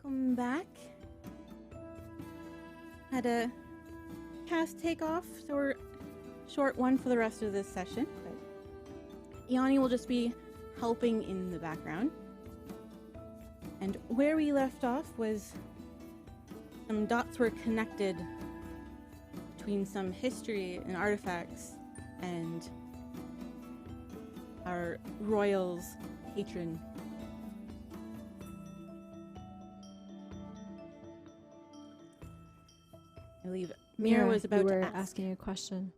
Welcome back. Had a cast take off, so we're short one for the rest of this session, but Iani will just be helping in the background. And where we left off was some dots were connected between some history and artifacts and our royal's patron. I believe Mira was about to ask. Asking a question.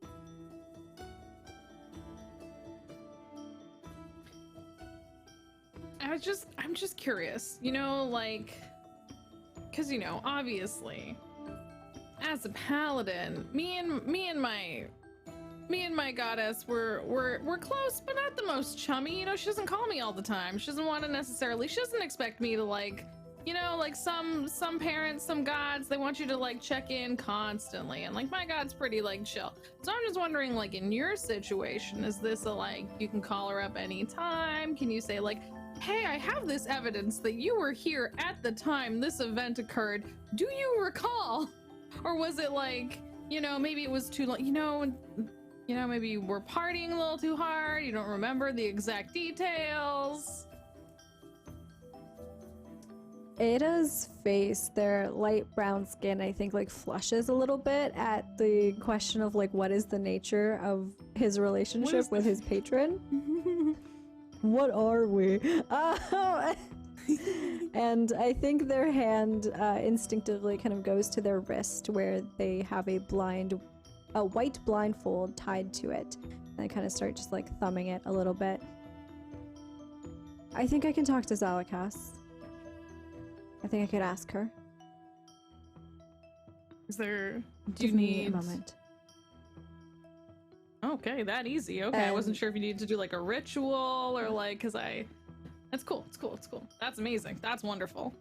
I'm just curious, you know, like, because, you know, obviously, as a paladin, me and my goddess, we're close, but not the most chummy. You know, she doesn't call me all the time. She doesn't want to necessarily. She doesn't expect me to, like, you know, like some parents, some gods, they want you to like check in constantly, and like my god's pretty like chill. So I'm just wondering, like, in your situation, is this a like you can call her up anytime? Can you say like, hey, I have this evidence that you were here at the time this event occurred. Do you recall? Or was it like, you know, maybe it was too long, you know, maybe you were partying a little too hard, you don't remember the exact details. Ada's face, their light brown skin, I think, like flushes a little bit at the question of like, what is the nature of his relationship with his patron? What are we? And I think their hand instinctively kind of goes to their wrist where they have a white blindfold tied to it. And they kind of start just like thumbing it a little bit. I think I can talk to Zalakas. I think I could ask her. Is there, do Give you me need a moment. Okay, that easy. Okay, I wasn't sure if you needed to do like a ritual or like, because that's cool. It's cool. It's cool. That's amazing. That's wonderful.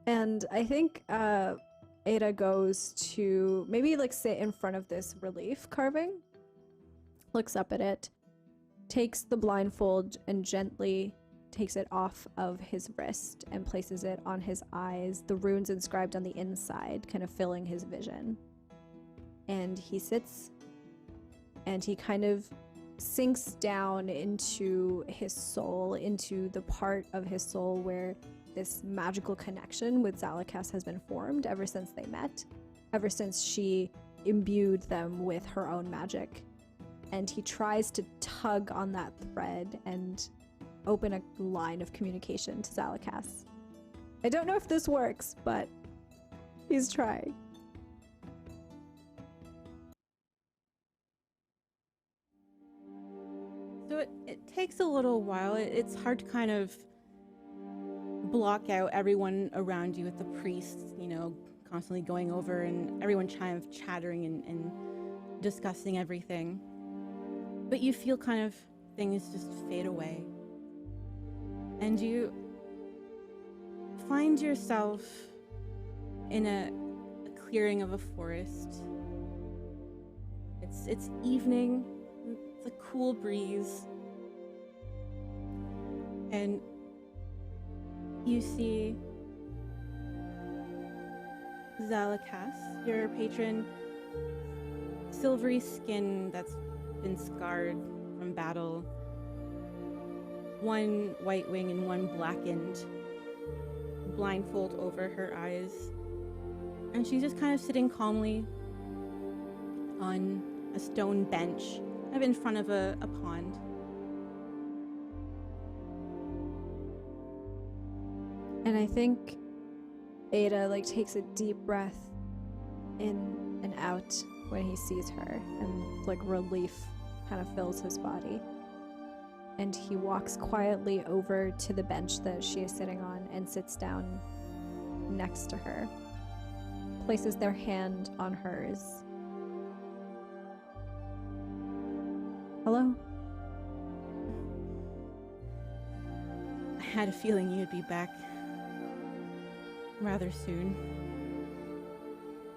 And I think Ada goes to maybe like sit in front of this relief carving, looks up at it, takes the blindfold and gently takes it off of his wrist and places it on his eyes, the runes inscribed on the inside kind of filling his vision. And he sits and he kind of sinks down into his soul, into the part of his soul where this magical connection with Zalakas has been formed ever since they met, ever since she imbued them with her own magic. And he tries to tug on that thread and open a line of communication to Zalakas. I don't know if this works, but he's trying. So it takes a little while. It's hard to kind of block out everyone around you with the priests, you know, constantly going over and everyone kind of chattering and discussing everything. But you feel kind of things just fade away. And you find yourself in a clearing of a forest. It's evening. It's a cool breeze. And you see Zalakas, your patron, silvery skin that's been scarred from battle, one white wing and one blackened, blindfold over her eyes. And she's just kind of sitting calmly on a stone bench, kind of in front of a pond. And I think Ada like takes a deep breath in and out when he sees her, and like relief kind of fills his body. And he walks quietly over to the bench that she is sitting on and sits down next to her, places their hand on hers. Hello? I had a feeling you'd be back rather soon.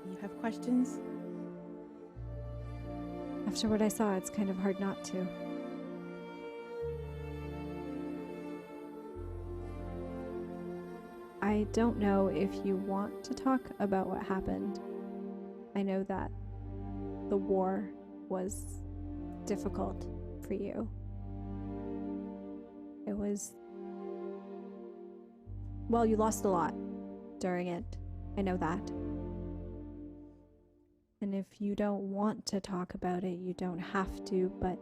You have questions? After what I saw, it's kind of hard not to. I I don't know if you want to talk about what happened. I know that the war was difficult for you. It was... Well, you lost a lot during it. I know that. And if you don't want to talk about it, you don't have to, but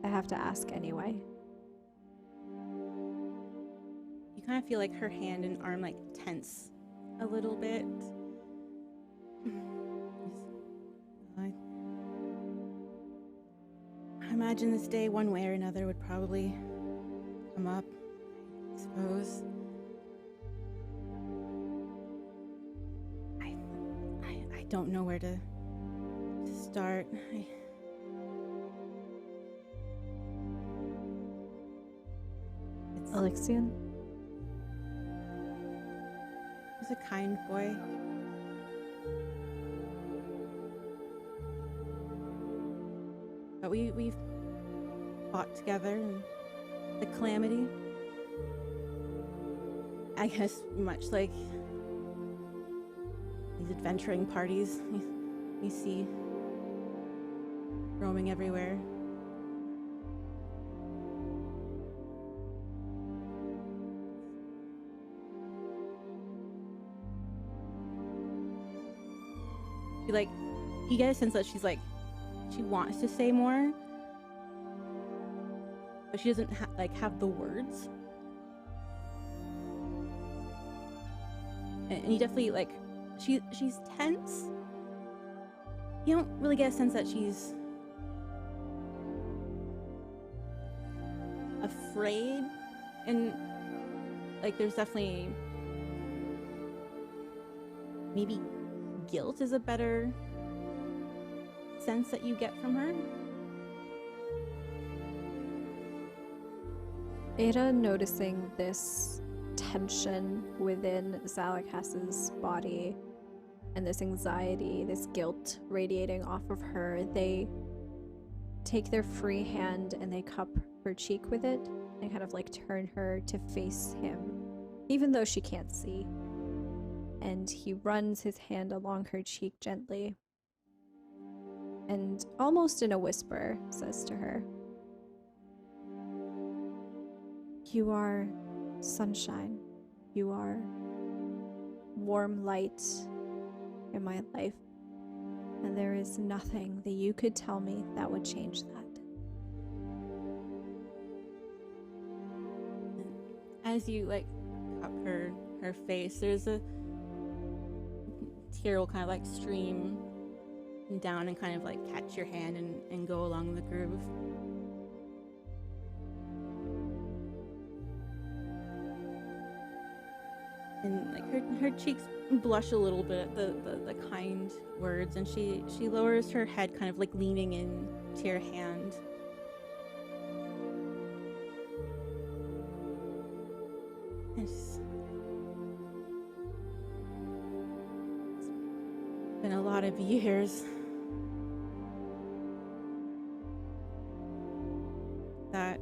I have to ask anyway. You kind of feel like her hand and arm like tense a little bit. I imagine this day, one way or another, would probably come up, I suppose. I don't know where to start. Alexian? He was a kind boy. But we've fought together in the calamity. I guess much like these adventuring parties we see roaming everywhere. You get a sense that she's like, she wants to say more, but she doesn't have the words. And you definitely she's tense. You don't really get a sense that she's afraid, and there's definitely maybe guilt is a better sense that you get from her. Ada, noticing this tension within Zalakas's body and this anxiety, this guilt radiating off of her, they take their free hand and they cup her cheek with it and kind of turn her to face him, even though she can't see. And he runs his hand along her cheek gently and almost in a whisper says to her, "You are sunshine. You are warm light in my life. And there is nothing that you could tell me that would change that." As you cup her face, there's a tear will kind of stream down and kind of catch your hand and go along the groove. And her cheeks blush a little bit at the kind words, and she lowers her head, kind of leaning in to your hand. It's been a lot of years. That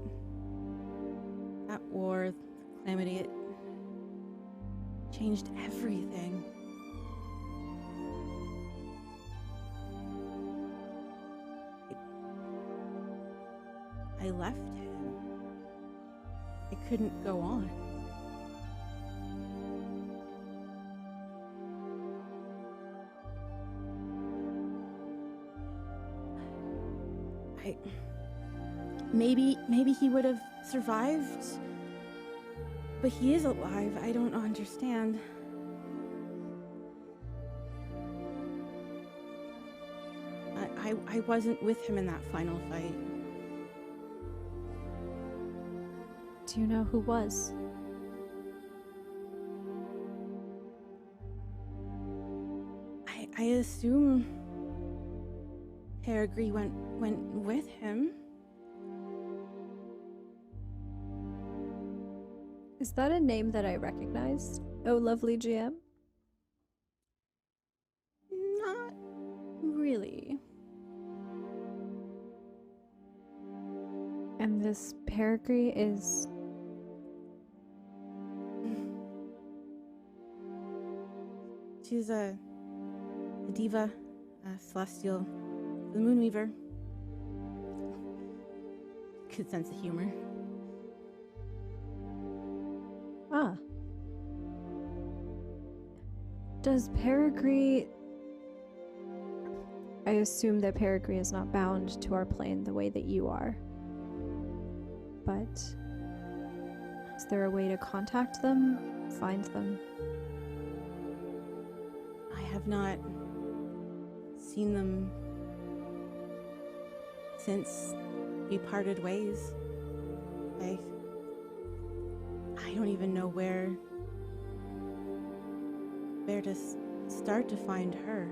war, the calamity, it changed everything. I left him. I couldn't go on. Maybe he would have survived, but he is alive. I don't understand. I wasn't with him in that final fight. Do you know who was? I assume Peregrine went with him. Is that a name that I recognize? Oh, lovely GM? Not really. And this Peregrine is... choose a diva, celestial, the Moonweaver. Good sense of humor. Ah. Does Perigree... I assume that Perigree is not bound to our plane the way that you are. But is there a way to contact them, find them? I have not seen them since we parted ways. I don't even know where to start to find her.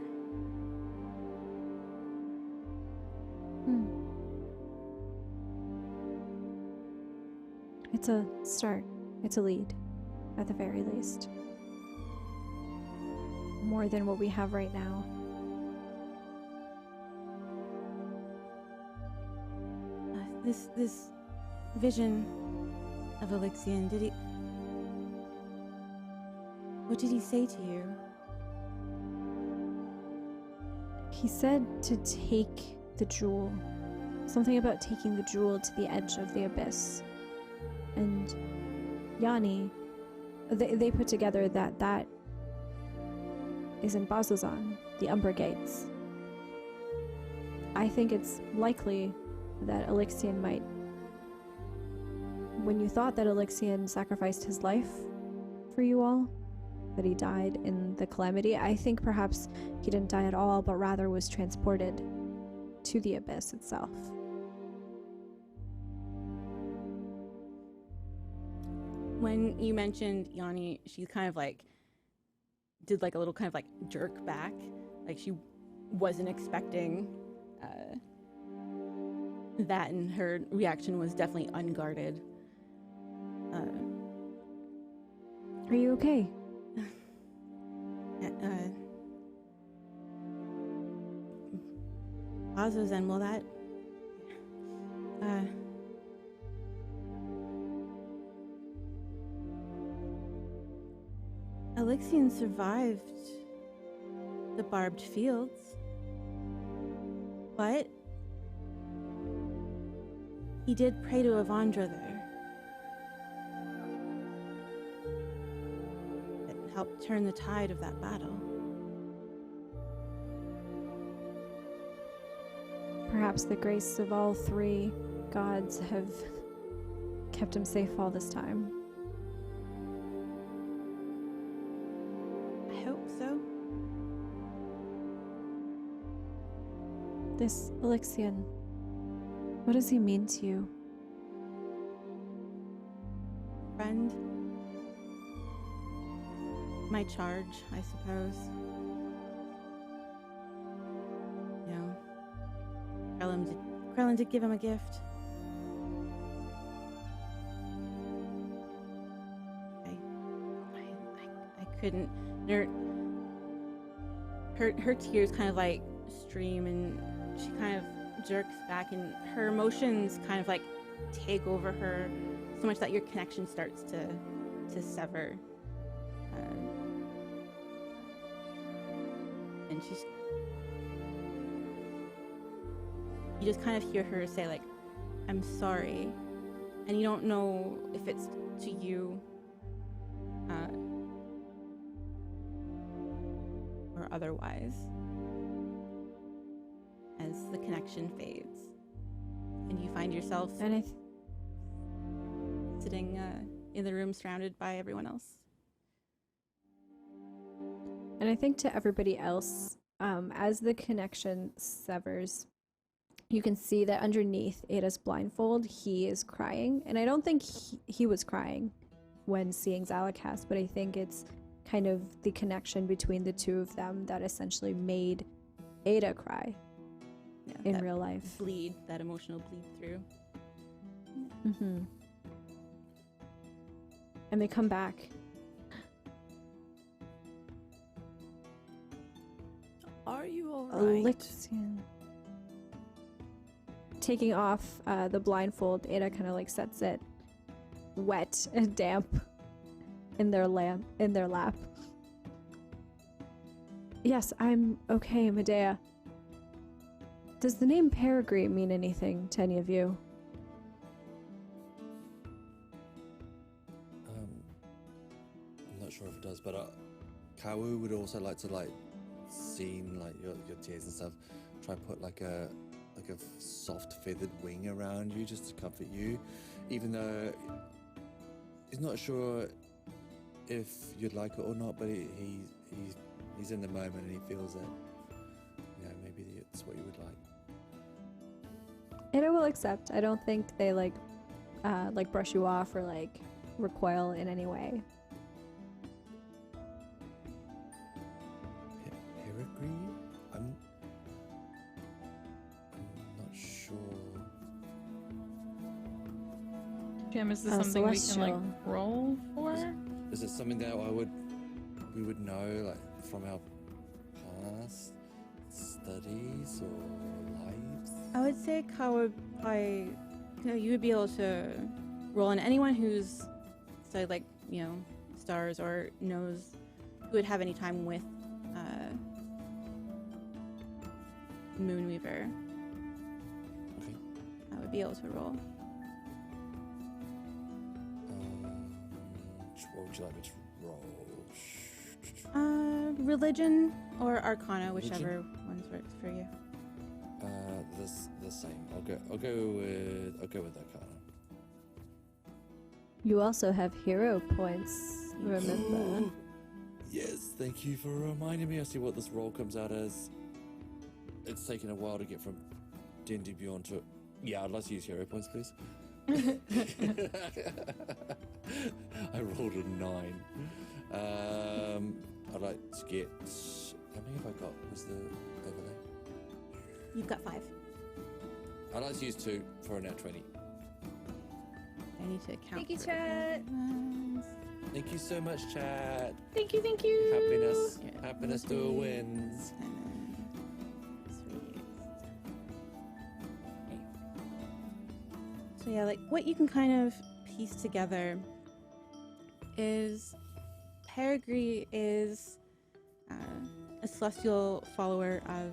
It's a start. It's a lead, at the very least. More than what we have right now. This vision of Elixion, what did he say to you? He said to take the jewel. Something about taking the jewel to the edge of the abyss. And Yanni, they put together that is in Bazazan, the Umber Gates. I think it's likely that Elixion might... When you thought that Elixion sacrificed his life for you all, that he died in the calamity, I think perhaps he didn't die at all, but rather was transported to the abyss itself. When you mentioned Yanni, she kind of like did like a little kind of like jerk back, like she wasn't expecting that, and her reaction was definitely unguarded. Are you okay? Azozen, well that... Elixion survived the barbed fields, but he did pray to Avandra there. It helped turn the tide of that battle. Perhaps the grace of all three gods have kept him safe all this time. I hope so. This Elixion, what does he mean to you? Friend. My charge, I suppose. You know, Krellin did give him a gift. I couldn't. Her tears kind of like stream, and she kind of jerks back, and her emotions kind of like take over her so much that your connection starts to sever. And you just kind of hear her say like, "I'm sorry," and you don't know if it's to you or otherwise, as the connection fades and you find yourself sitting in the room surrounded by everyone else. And I think to everybody else, as the connection severs, you can see that underneath Ada's blindfold, he is crying. And I don't think he was crying when seeing Zalakas, but I think it's kind of the connection between the two of them that essentially made Ada cry in real life. That emotional bleed through. Mm-hmm. And they come back. Are you alright? Elixion. Taking off the blindfold, Ada kind of like sets it wet and damp in their lap. Yes, I'm okay, Medea. Does the name Peregrine mean anything to any of you? I'm not sure if it does, but Kawu would also like to seeing like your tears and stuff. Try put like a soft feathered wing around you just to comfort you, even though he's not sure if you'd like it or not. But he's in the moment and he feels that maybe it's what you would like. And I will accept. I don't think they like brush you off or recoil in any way. Peregrine? I'm not sure. Jim, is this Oh, something we can celestial. roll for? Is it something that we would know from our past studies or lives? I would say Ka would probably, you would be able to roll, and anyone who's studied stars or knows who would have any time with Moonweaver. Okay. I would be able to roll. What would you like me to roll? Religion or Arcana, Religion? whichever ones works for you. The same. I'll go with Arcana. You also have hero points, remember? Yes, thank you for reminding me. I see what this roll comes out as. It's taken a while to get from D&D Beyond to... Yeah, I'd like to use hero points, please. I rolled a 9. I'd like to get... How many have I got? Was the overlay? You've got 5. I'd like to use 2 for a nat 20. I need to count. Thank you, for chat. everyone's. Thank you so much, chat. Thank you, thank you. Happiness to wins. So yeah, what you can kind of piece together is Peregrine is a celestial follower of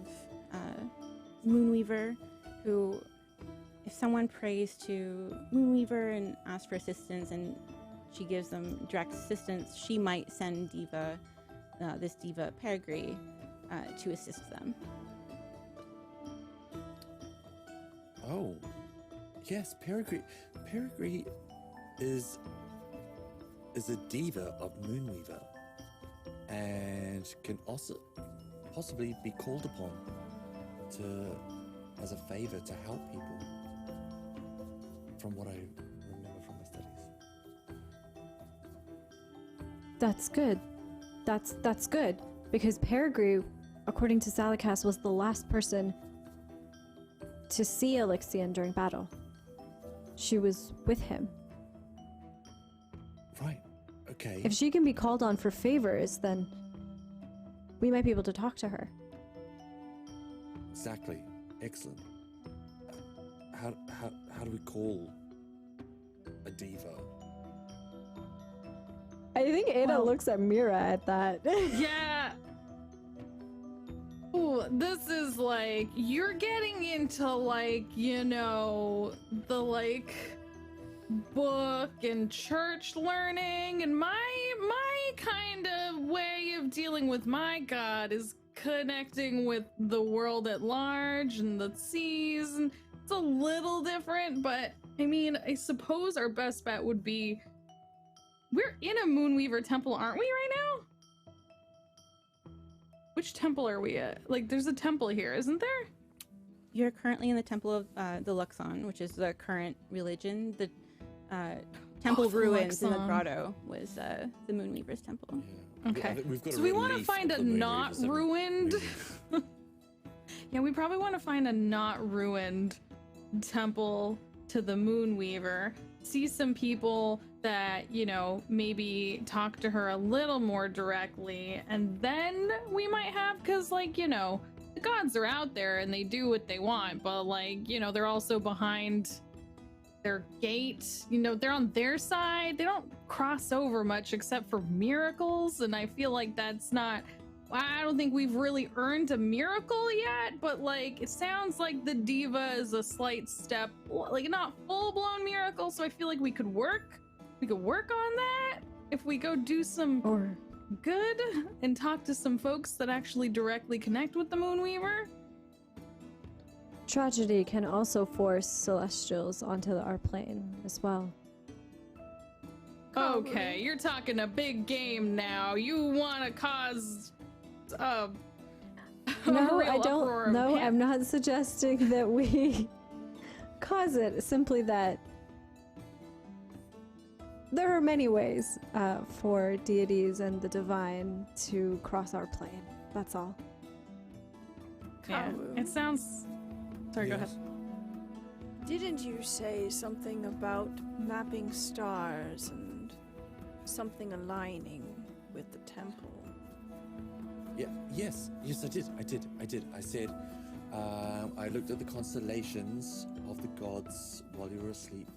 Moonweaver, who, if someone prays to Moonweaver and asks for assistance and she gives them direct assistance, she might send this diva Peregrine to assist them. Oh, yes, Peregrine is a diva of Moonweaver and can also possibly be called upon as a favor to help people, from what I remember from my studies. That's good. That's good, because Peregrine, according to Salakas, was the last person to see Elixion during battle. She was with him. Right, okay. If she can be called on for favors, then we might be able to talk to her. Exactly. Excellent. How do we call a diva? I think Ada looks at Mira at that. Yeah. Ooh, this is you're getting into the book and church learning, and my kind of way of dealing with my god is connecting with the world at large and the seas, and it's a little different, but I suppose our best bet would be, we're in a Moonweaver temple, aren't we, right now? Which temple are we at? There's a temple here, isn't there? You're currently in the Temple of the Luxon, which is the current religion. The temple the ruins in the Luxon. grotto was the Moonweaver's temple. Yeah. Okay. We've got So we want to relief find of a the Moonweavers, not haven't we? ruined. Yeah, we probably want to find a not ruined temple to the Moonweaver. See some people that, maybe talk to her a little more directly, and then we might have, because, the gods are out there and they do what they want, but, they're also behind their gate. They're on their side. They don't cross over much except for miracles, and I feel like that's not I don't think we've really earned a miracle yet, but like it sounds like the diva is a slight step, like not full-blown miracle, so I feel like we could work on that if we go do some Or good and talk to some folks that actually directly connect with the Moonweaver. tragedy can also force celestials onto our plane as well. Okay, you're talking a big game now. You want to cause a No, real I uproar don't. of No, I'm not suggesting that we cause it. Simply that there are many ways for deities and the divine to cross our plane. That's all. Yeah, it sounds. Sorry, go ahead. Didn't you say something about mapping stars and something aligning with the temple? Yeah, yes, I did. I said, I looked at the constellations of the gods while you were asleep,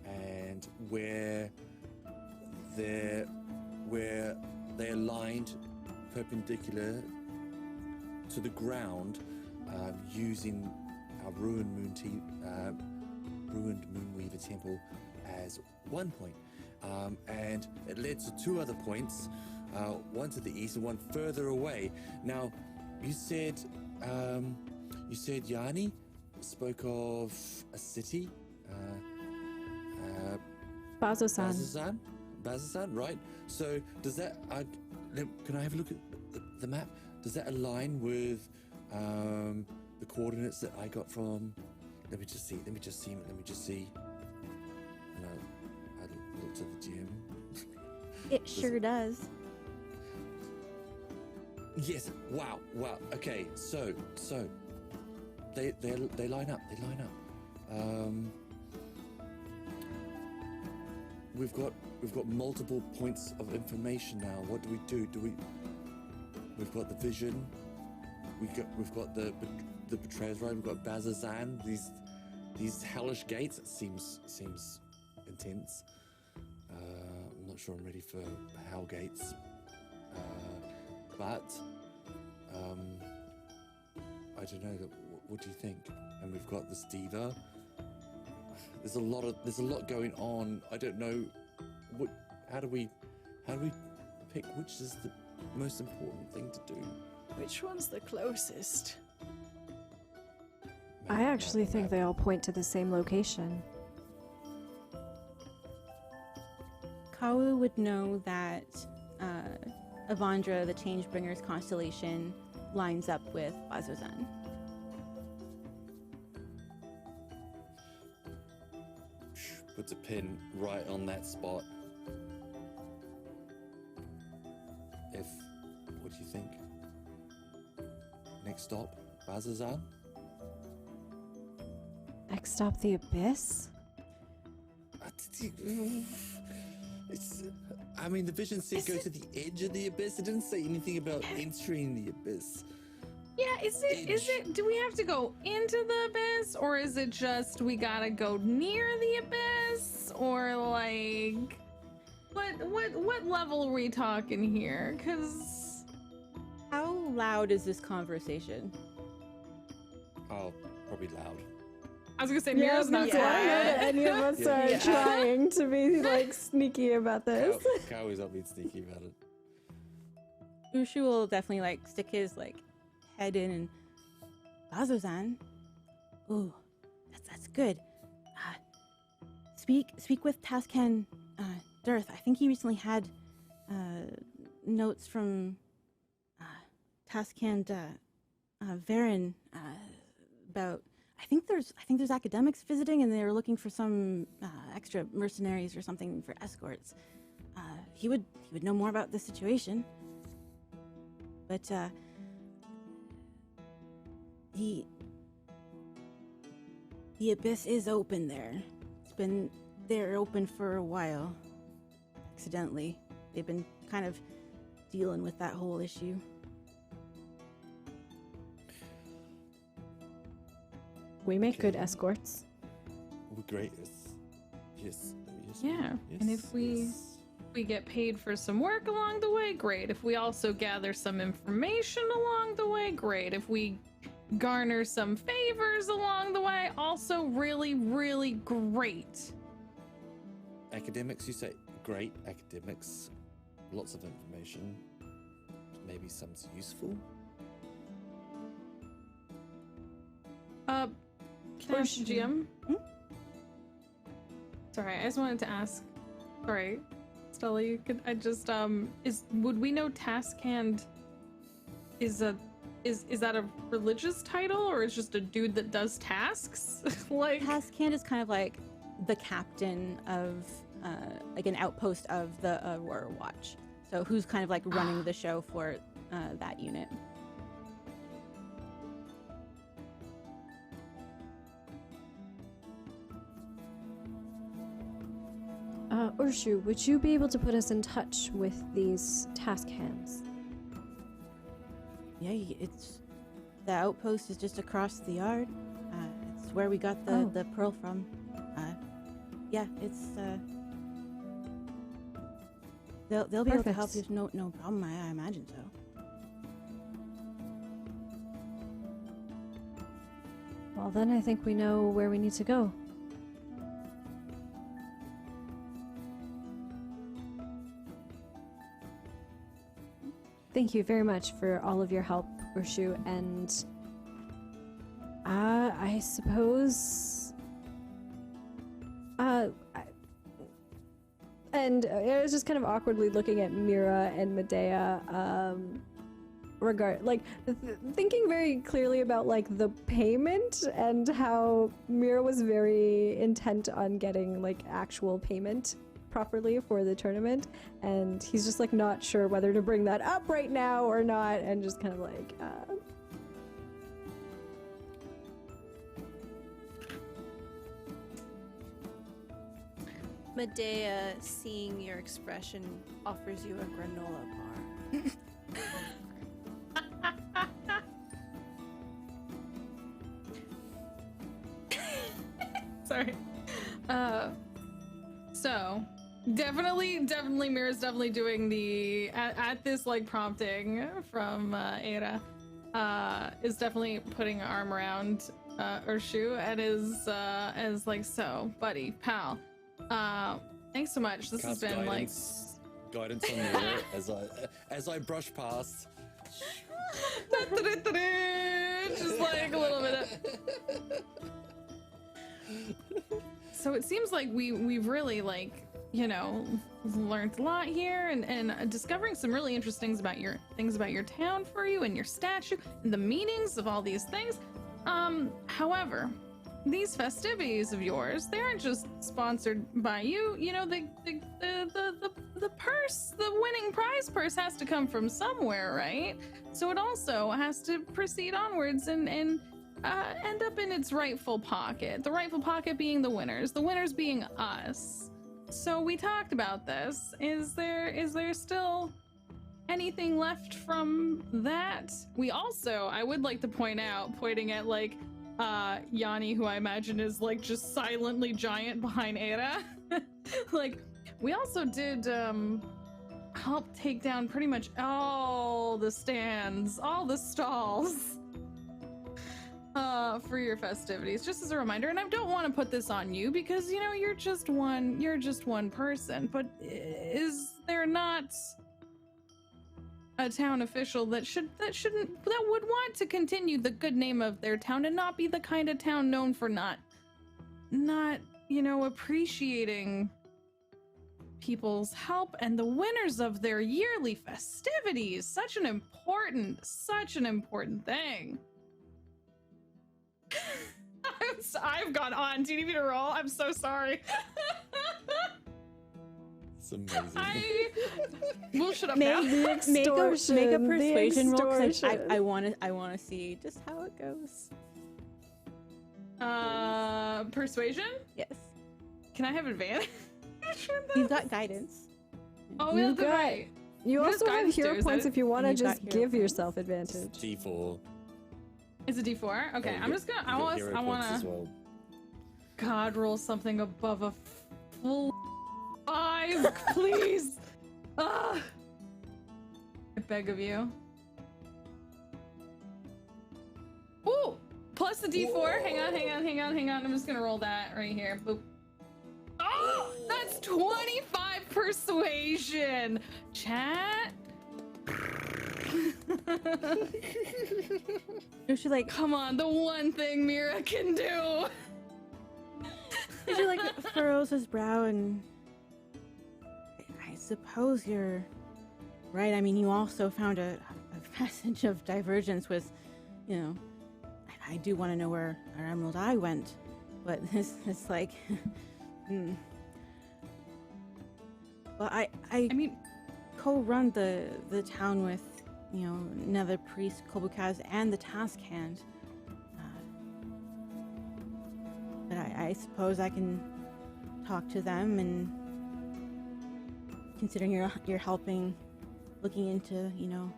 and where they aligned perpendicular to the ground, using our ruined Moonweaver temple as one point, and it led to two other points. One to the east and one further away. Now, you said Yanni spoke of a city, Bazo-san. Bazazan, right? So does that? Can I have a look at the map? Does that align with the coordinates that I got from? Let me just see. And I looked at the gym. It sure does. Yes. Wow. Okay. So they line up. We've got multiple points of information now. What do? We've got the vision. We've got the betrayers, right? We've got Bazazan. These hellish gates. It seems intense. I'm not sure I'm ready for hell gates. But I don't know. What do you think? And we've got this diva. There's a lot going on. I don't know. How do we pick which is the most important thing to do? Which one's the closest? I actually think they all point to the same location. Kawu would know that Avandra, the Changebringer's constellation, lines up with Bazozan. Puts a pin right on that spot. What do you think? Next stop, Bazazan? Next stop, the Abyss? I mean, the vision said go to the edge of the abyss. It didn't say anything about entering the abyss. Yeah, is it, do we have to go into the abyss, or is it just we gotta go near the abyss, or like, what level are we talking here? Cause... How loud is this conversation? Oh, probably loud. I was gonna say, Mira's not that's why I know that any of us are trying to be like sneaky about this. Cowie's not being sneaky about it. Ushu will definitely like stick his like head in and Bazozan. Ooh, that's good. Speak with Taskan Dirth. I think he recently had notes from Taskan Varen about. I think there's academics visiting, and they were looking for some extra mercenaries or something for escorts. He would know more about the situation. But the abyss is open there. It's been there open for a while. Accidentally, they've been kind of dealing with that whole issue. We make good escorts. We're great. Yes. Yeah, and if we we get paid for some work along the way, great. If we also gather some information along the way, great. If we garner some favors along the way, also really, really great. Academics, you say? Great academics. Lots of information. Maybe some's useful. Can I ask the GM? Sorry, I just wanted to ask. Sorry, Stella, you could. I just would we know task hand is that a religious title, or is just a dude that does tasks? Like Task hand is kind of like the captain of like an outpost of the Aurora Watch. So who's kind of like running the show for that unit. Urshu, would you be able to put us in touch with these task hands? Yeah, it's the outpost is just across the yard. It's where we got the pearl from. Yeah, it's they'll be able to help you. No problem. I imagine so. Well, then I think we know where we need to go. Thank you very much for all of your help, Urshu, and I suppose and I was just kind of awkwardly looking at Mira and Medea, thinking very clearly about like the payment and how Mira was very intent on getting like actual payment properly for the tournament, and he's just like not sure whether to bring that up right now or not, and just kind of like Medea, seeing your expression, offers you a granola bar. sorry. So definitely Mira's definitely doing the at this like prompting from Ada is definitely putting an arm around Urshu and is like, so buddy, pal, thanks so much. This has been guidance on the as I brush past. Just like a little bit so it seems like we've really like, you know, learned a lot here and discovering some really interesting things about your town for you and your statue and the meanings of all these things. However, these festivities of yours, they aren't just sponsored by you. You know, the purse, the winning prize purse has to come from somewhere, right? So it also has to proceed onwards and end up in its rightful pocket. The rightful pocket being the winners being us. So we talked about this. Is there still anything left from that? We also, I would like to point out, pointing at like Yanni, who I imagine is like just silently giant behind Ada. Like, we also did help take down pretty much all the stands, all the stalls for your festivities, just as a reminder. And I don't want to put this on you because, you know, you're just one person, but is there not a town official that would want to continue the good name of their town and not be the kind of town known for not you know, appreciating people's help and the winners of their yearly festivities? Such an important thing. I've gone on. Do you need me to roll? I'm so sorry. It's amazing. We'll shut up Make now. a persuasion roll, 'cause I want to see just how it goes. Persuasion? Yes. Can I have advantage? You've got guidance. Oh, You that's got- right. You What also does have guidance do? hero Is points it- if you want to You've got just hero give points. yourself advantage. D4. It's a D4. Okay, Oh, I'm just gonna. you get hero I points want as to. well. God, roll something above a full 5, please. Ah! I beg of you. Ooh! Plus the D4. Whoa. Hang on. I'm just gonna roll that right here. Boop. Oh! That's 25 persuasion! Chat? She like Come on, the one thing Mira can do! she like furrows his brow and I suppose you're right. I mean, you also found a passage of divergence with, you know, I do want to know where our Emerald Eye went, but this is like, well, I mean, co-run the town with, you know, Nether Priest Kobukaz and the Task Hand. But I suppose I can talk to them, and considering you're helping, looking into, you know,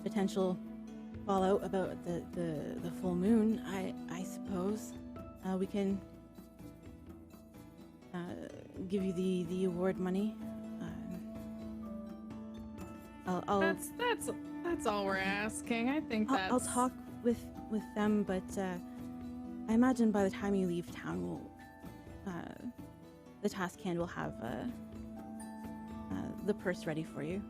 potential fallout about the full moon, I suppose we can give you the award money. I'll that's all we're asking. I think that's. I'll talk with them, but I imagine by the time you leave town, the task hand will have the purse ready for you.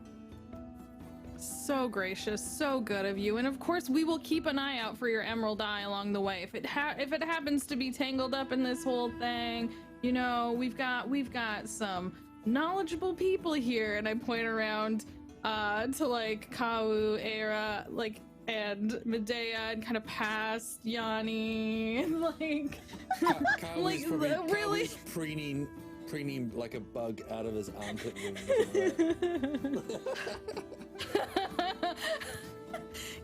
So gracious, so good of you, and of course we will keep an eye out for your Emerald Eye along the way. If it happens to be tangled up in this whole thing, you know, we've got some knowledgeable people here, and I point around to like Kau, Era, like, and Medea, and kind of past Yanni, and like, like really preening like a bug out of his armpit wound.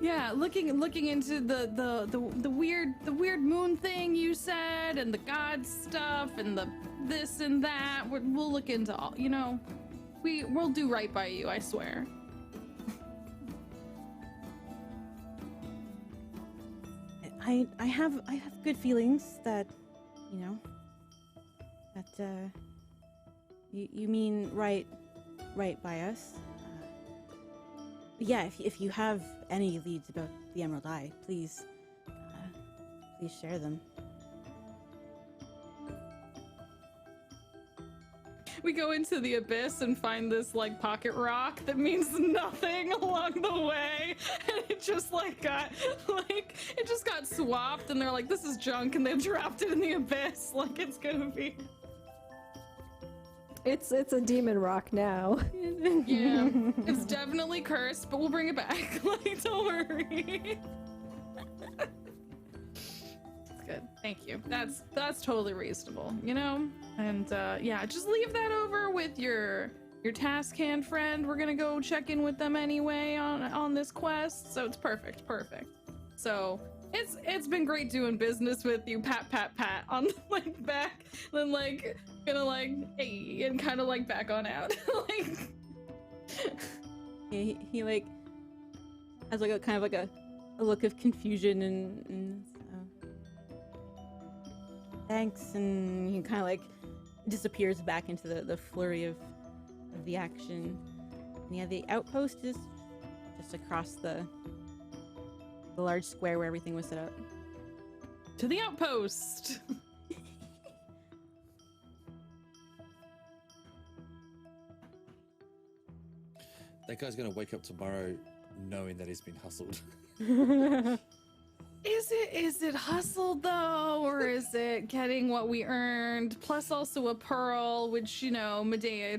Yeah, looking into the weird moon thing you said, and the god stuff, and the this and that. We'll look into all. You know, we'll do right by you. I swear. I have good feelings that, you know, that you mean right by us. Yeah, if you have any leads about the Emerald Eye, please share them. We go into the abyss and find this like pocket rock that means nothing along the way, and it just got swapped, and they're like, this is junk, and they've dropped it in the abyss like it's gonna be. It's a demon rock now. Yeah, it's definitely cursed, but we'll bring it back. Like, don't worry. Good, thank you. That's totally reasonable, you know. And yeah, just leave that over with your task hand friend. We're gonna go check in with them anyway on this quest, so it's perfect. So it's been great doing business with you. Pat on the like back, then like gonna like hey, and kind of like back on out. Like he like has like a kind of like a look of confusion and thanks, and he kind of like disappears back into the flurry of the action. And yeah, the outpost is just across the large square where everything was set up. to the outpost. That guy's gonna wake up tomorrow knowing that he's been hustled. Is it hustled though, or is it getting what we earned, plus also a pearl, which, you know, Medea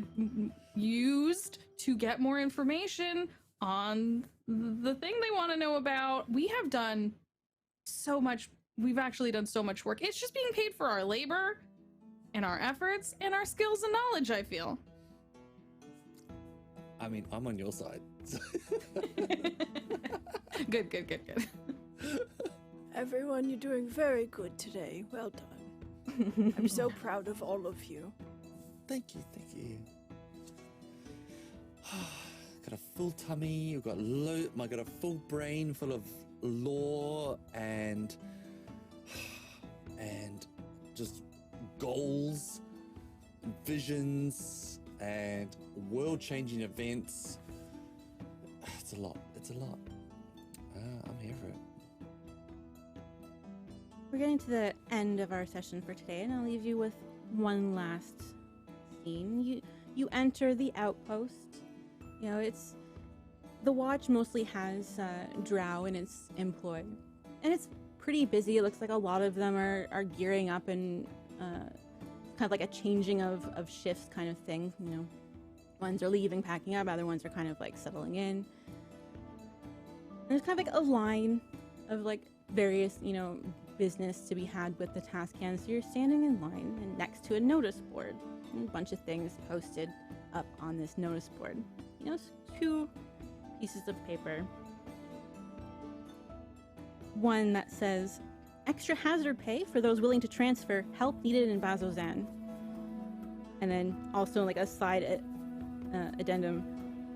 used to get more information on the thing they want to know about? We have done so much. We've actually done so much work. It's just being paid for our labor and our efforts and our skills and knowledge, I feel. I mean, I'm on your side. Good. Everyone, you're doing very good today. Well done. I'm so proud of all of you. Thank you. Got a full tummy. I've got I got a full brain full of lore and just goals, and visions, and world-changing events. It's a lot. It's a lot. I'm here for it. We're getting to the end of our session for today, and I'll leave you with one last scene. You enter the outpost. You know, the watch mostly has drow in its employ, and it's pretty busy. It looks like a lot of them are gearing up and kind of like a changing of shifts kind of thing. You know, ones are leaving, packing up, other ones are kind of like settling in. And there's kind of like a line of like various, you know, business to be had with the task hand. So you're standing in line and next to a notice board, and a bunch of things posted up on this notice board. You know, it's 2 pieces of paper. One that says, extra hazard pay for those willing to transfer, help needed in Bazozan. And then also like a side addendum.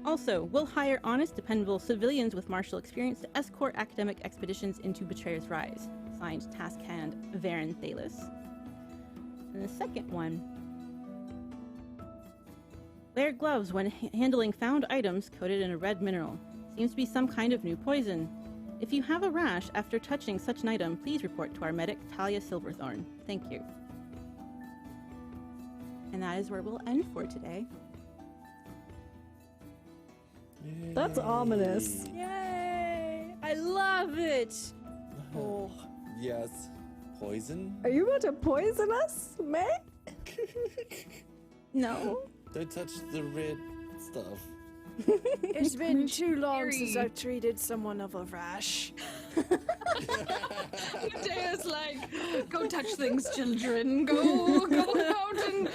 Also, we'll hire honest, dependable civilians with martial experience to escort academic expeditions into Betrayer's Rise. Signed, task hand, Varen Thalis. And the second one. Wear gloves when handling found items coated in a red mineral. Seems to be some kind of new poison. If you have a rash after touching such an item, please report to our medic, Talia Silverthorn. Thank you. And that is where we'll end for today. Yay. That's ominous. Yay! I love it. Oh, Yes. Poison? Are you about to poison us, May? No. Don't touch the red stuff. it's been too long since Scary. I've treated someone of a rash. Daya's like, go touch things, children. Go out and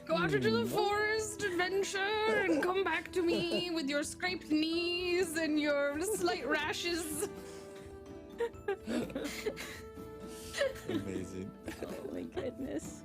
go out into the forest, adventure, and come back to me with your scraped knees and your slight rashes. Amazing. Oh my goodness.